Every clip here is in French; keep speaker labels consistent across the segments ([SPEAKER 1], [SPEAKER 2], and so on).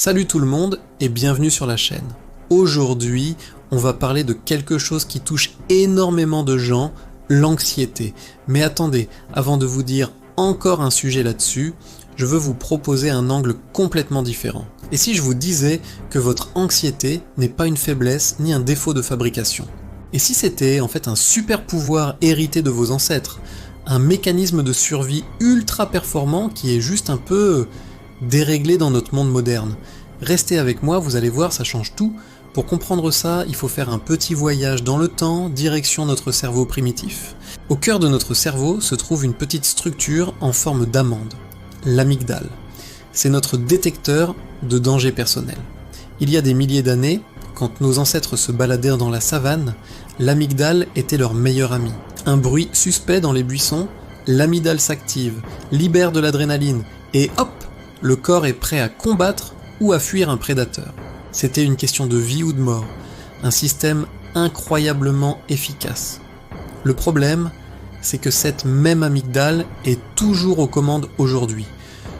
[SPEAKER 1] Salut tout le monde et bienvenue sur la chaîne. Aujourd'hui, on va parler de quelque chose qui touche énormément de gens, l'anxiété. Mais attendez, avant de vous dire encore un sujet là-dessus, je veux vous proposer un angle complètement différent. Et si je vous disais que votre anxiété n'est pas une faiblesse ni un défaut de fabrication? Et si c'était en fait un super pouvoir hérité de vos ancêtres, un mécanisme de survie ultra performant qui est juste un peu déréglé dans notre monde moderne? Restez avec moi, vous allez voir, ça change tout. Pour comprendre ça, il faut faire un petit voyage dans le temps, direction notre cerveau primitif. Au cœur de notre cerveau se trouve une petite structure en forme d'amande, l'amygdale. C'est notre détecteur de danger personnel. Il y a des milliers d'années, quand nos ancêtres se baladèrent dans la savane, l'amygdale était leur meilleur ami. Un bruit suspect dans les buissons, l'amygdale s'active, libère de l'adrénaline, et hop, le corps est prêt à combattre ou à fuir un prédateur. C'était une question de vie ou de mort, un système incroyablement efficace. Le problème, c'est que cette même amygdale est toujours aux commandes aujourd'hui.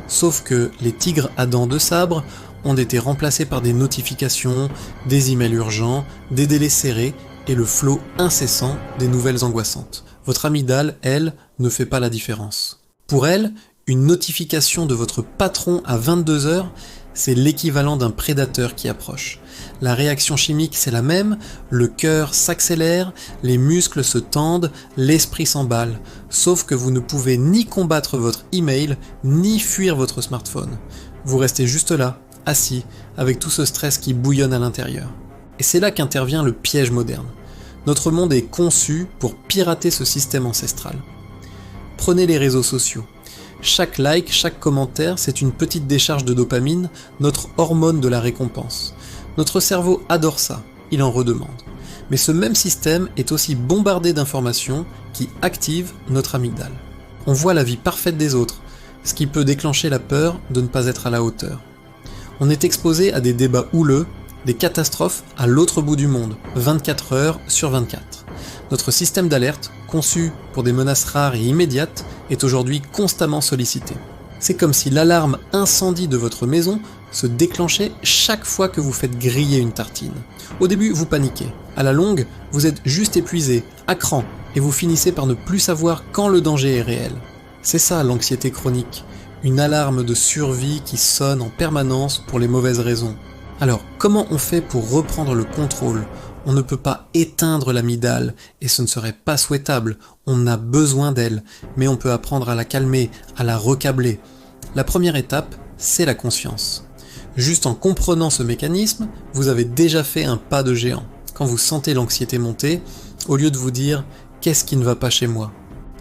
[SPEAKER 1] Sauf que les tigres à dents de sabre ont été remplacés par des notifications, des emails urgents, des délais serrés et le flot incessant des nouvelles angoissantes. Votre amygdale, elle, ne fait pas la différence. Pour elle, une notification de votre patron à 22 h, c'est l'équivalent d'un prédateur qui approche. La réaction chimique, c'est la même, le cœur s'accélère, les muscles se tendent, l'esprit s'emballe. Sauf que vous ne pouvez ni combattre votre email, ni fuir votre smartphone. Vous restez juste là, assis, avec tout ce stress qui bouillonne à l'intérieur. Et c'est là qu'intervient le piège moderne. Notre monde est conçu pour pirater ce système ancestral. Prenez les réseaux sociaux. Chaque like, chaque commentaire, c'est une petite décharge de dopamine, notre hormone de la récompense. Notre cerveau adore ça, il en redemande. Mais ce même système est aussi bombardé d'informations qui activent notre amygdale. On voit la vie parfaite des autres, ce qui peut déclencher la peur de ne pas être à la hauteur. On est exposé à des débats houleux, des catastrophes à l'autre bout du monde, 24 heures sur 24. Notre système d'alerte, conçu pour des menaces rares et immédiates, est aujourd'hui constamment sollicité. C'est comme si l'alarme incendie de votre maison se déclenchait chaque fois que vous faites griller une tartine. Au début, vous paniquez. À la longue, vous êtes juste épuisé, à cran, et vous finissez par ne plus savoir quand le danger est réel. C'est ça l'anxiété chronique, une alarme de survie qui sonne en permanence pour les mauvaises raisons. Alors, comment on fait pour reprendre le contrôle ? On ne peut pas éteindre l'amygdale, et ce ne serait pas souhaitable, on a besoin d'elle, mais on peut apprendre à la calmer, à la recabler. La première étape, c'est la conscience. Juste en comprenant ce mécanisme, vous avez déjà fait un pas de géant. Quand vous sentez l'anxiété monter, au lieu de vous dire « qu'est-ce qui ne va pas chez moi ?»,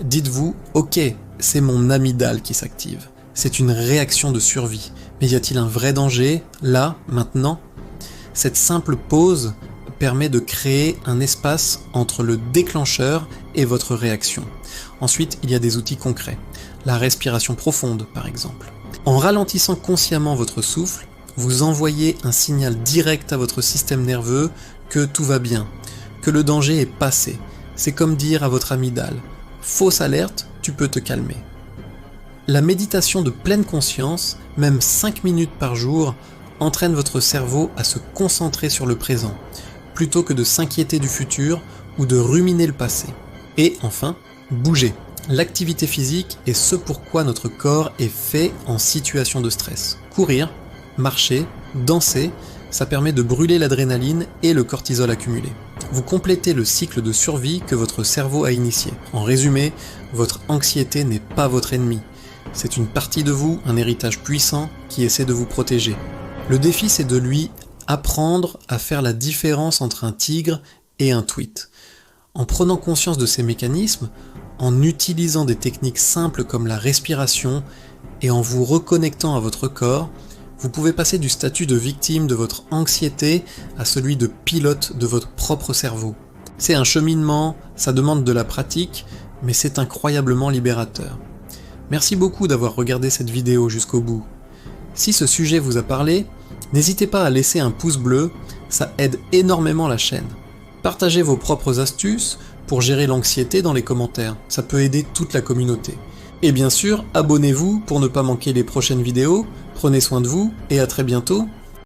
[SPEAKER 1] dites-vous « ok, c'est mon amygdale qui s'active, c'est une réaction de survie, mais y a-t-il un vrai danger, là, maintenant ?» Cette simple pause permet de créer un espace entre le déclencheur et votre réaction. Ensuite, il y a des outils concrets. La respiration profonde, par exemple. En ralentissant consciemment votre souffle, vous envoyez un signal direct à votre système nerveux que tout va bien, que le danger est passé. C'est comme dire à votre amygdale « fausse alerte, tu peux te calmer ». La méditation de pleine conscience, même 5 minutes par jour, entraîne votre cerveau à se concentrer sur le présent, plutôt que de s'inquiéter du futur ou de ruminer le passé. Et enfin, bouger. L'activité physique est ce pourquoi notre corps est fait en situation de stress. Courir, marcher, danser, ça permet de brûler l'adrénaline et le cortisol accumulé. Vous complétez le cycle de survie que votre cerveau a initié. En résumé, votre anxiété n'est pas votre ennemi. C'est une partie de vous, un héritage puissant qui essaie de vous protéger. Le défi, c'est de lui apprendre à faire la différence entre un tigre et un tweet. En prenant conscience de ces mécanismes, en utilisant des techniques simples comme la respiration et en vous reconnectant à votre corps, vous pouvez passer du statut de victime de votre anxiété à celui de pilote de votre propre cerveau. C'est un cheminement, ça demande de la pratique, mais c'est incroyablement libérateur. Merci beaucoup d'avoir regardé cette vidéo jusqu'au bout. Si ce sujet vous a parlé, n'hésitez pas à laisser un pouce bleu, ça aide énormément la chaîne. Partagez vos propres astuces pour gérer l'anxiété dans les commentaires, ça peut aider toute la communauté. Et bien sûr, abonnez-vous pour ne pas manquer les prochaines vidéos, prenez soin de vous et à très bientôt